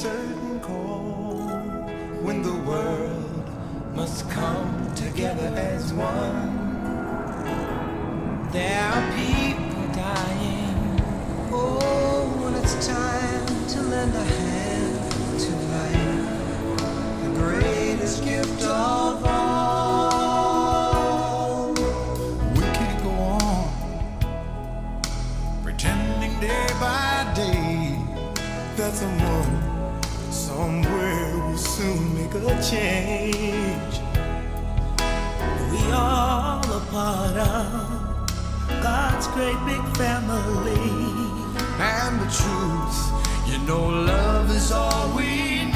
certain call when the world must come together as one. There are people dying. Oh, when it's time to lend a hand to life, the greatest gift of all. We can't go on pretending day by day that someone somewhere will soon make a change. We all a part of God's great big family. And the truth, you know, love is all we need.